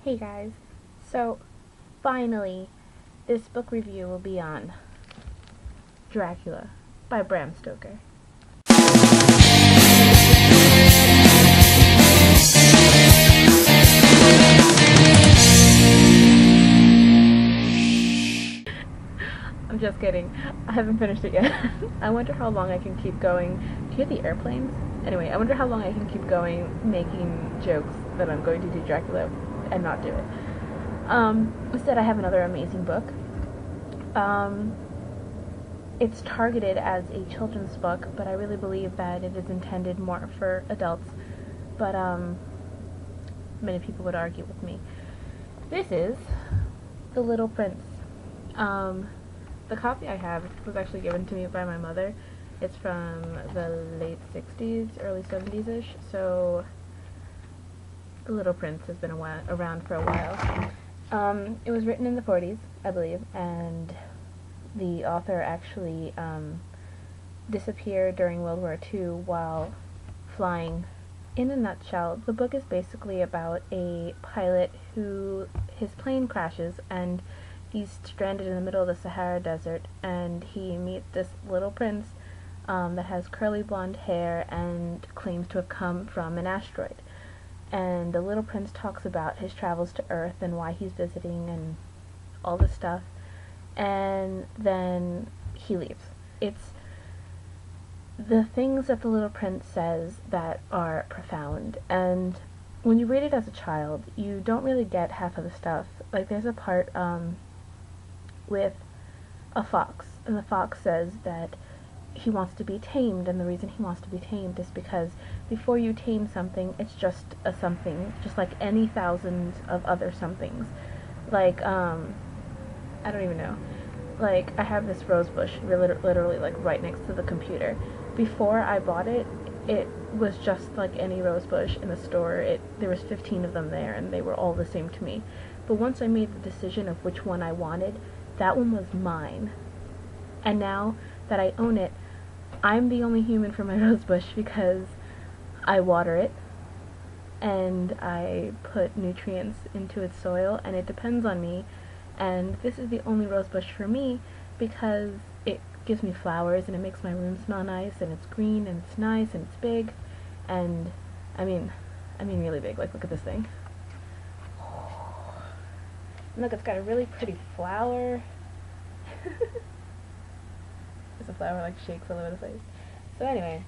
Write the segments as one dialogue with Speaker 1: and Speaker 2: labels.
Speaker 1: Hey guys, so finally this book review will be on Dracula by Bram Stoker. I'm just kidding, I haven't finished it yet. I wonder how long I can keep going. Do you hear the airplanes? Anyway, I wonder how long I can keep going making jokes that I'm going to do Dracula and not do it. Instead, I have another amazing book. It's targeted as a children's book, but I really believe that it is intended more for adults. But many people would argue with me. This is The Little Prince. The copy I have was actually given to me by my mother. It's from the late 60s, early 70s-ish, so The Little Prince has been around for a while. It was written in the 40s, I believe, and the author actually disappeared during World War II while flying. In a nutshell, the book is basically about a pilot who his plane crashes and he's stranded in the middle of the Sahara Desert, and he meets this little prince that has curly blonde hair and claims to have come from an asteroid. And the little prince talks about his travels to Earth and why he's visiting and all this stuff, and then he leaves. It's the things that the little prince says that are profound, and when you read it as a child, you don't really get half of the stuff. Like, there's a part with a fox, and the fox says that he wants to be tamed, and the reason he wants to be tamed is because before you tame something, it's just a something, just like any thousands of other somethings. Like, I don't even know. Like, I have this rose bush literally like right next to the computer. Before I bought it, it was just like any rose bush in the store. There was 15 of them there, and they were all the same to me. But once I made the decision of which one I wanted, that one was mine. And now that I own it, I'm the only human for my rose bush because I water it and I put nutrients into its soil, and it depends on me. And this is the only rose bush for me because it gives me flowers and it makes my room smell nice, and it's green and it's nice and it's big, and I mean really big. Like, look at this thing. And look, it's got a really pretty flower. The flower like shakes all over the place. So anyway,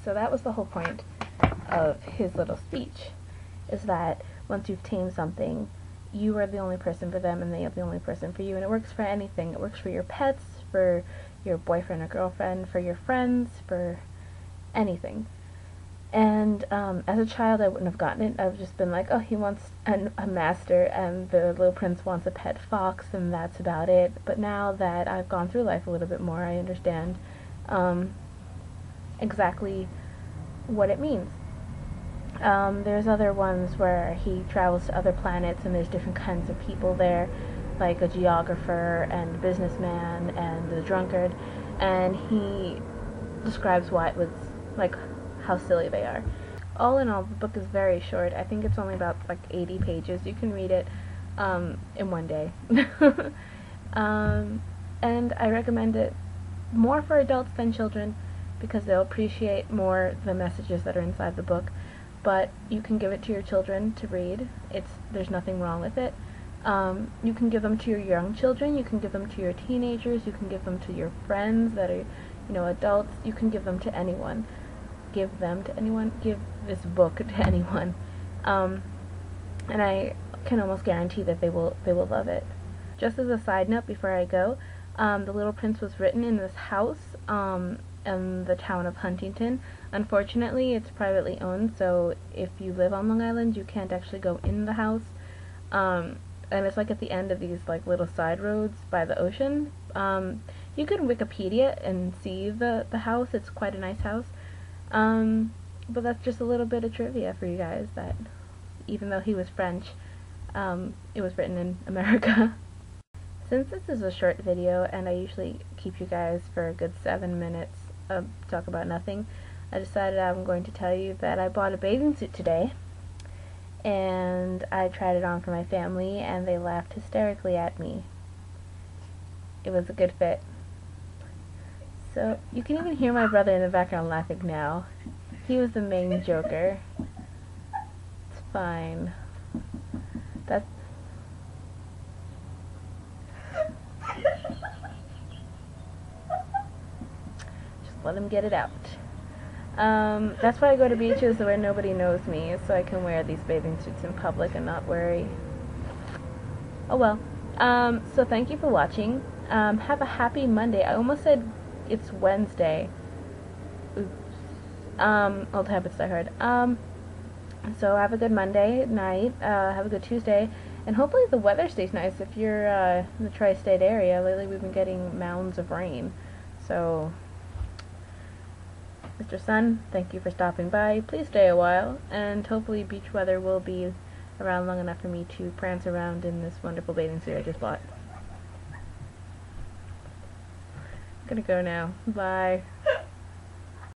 Speaker 1: so that was the whole point of his little speech, is that once you've tamed something, you are the only person for them and they are the only person for you. And it works for anything. It works for your pets, for your boyfriend or girlfriend, for your friends, for anything. And as a child, I wouldn't have gotten it. I've just been like, oh, he wants a master, and the little prince wants a pet fox, and that's about it. But now that I've gone through life a little bit more, I understand exactly what it means. There's other ones where he travels to other planets, and there's different kinds of people there, like a geographer and a businessman and the drunkard, and he describes why it was like how silly they are. All in all, the book is very short. I think it's only about like 80 pages. You can read it in one day. And I recommend it more for adults than children because they'll appreciate more the messages that are inside the book. But you can give it to your children to read. There's nothing wrong with it. You can give them to your young children. You can give them to your teenagers. You can give them to your friends that are, adults. You can give them to anyone. Give them to anyone. Give this book to anyone. And I can almost guarantee that they will love it. Just as a side note before I go, The Little Prince was written in this house in the town of Huntington. Unfortunately, it's privately owned, so if you live on Long Island, you can't actually go in the house. And it's like at the end of these like little side roads by the ocean. You can Wikipedia and see the house. It's quite a nice house. But that's just a little bit of trivia for you guys, that even though he was French, it was written in America. Since this is a short video, and I usually keep you guys for a good 7 minutes of talk about nothing, I decided I'm going to tell you that I bought a bathing suit today, and I tried it on for my family, and they laughed hysterically at me. It was a good fit. So, you can even hear my brother in the background laughing now. He was the main joker. It's fine. That's... Just let him get it out. That's why I go to beaches where nobody knows me, so I can wear these bathing suits in public and not worry. Oh well. So thank you for watching. Have a happy Monday. I almost said it's Wednesday. Oops. Old habits die hard. So have a good Monday night. Have a good Tuesday. And hopefully the weather stays nice if you're in the tri-state area. Lately we've been getting mounds of rain. So, Mr. Sun, thank you for stopping by. Please stay a while, and hopefully beach weather will be around long enough for me to prance around in this wonderful bathing suit I just bought. I'm gonna go now. Bye.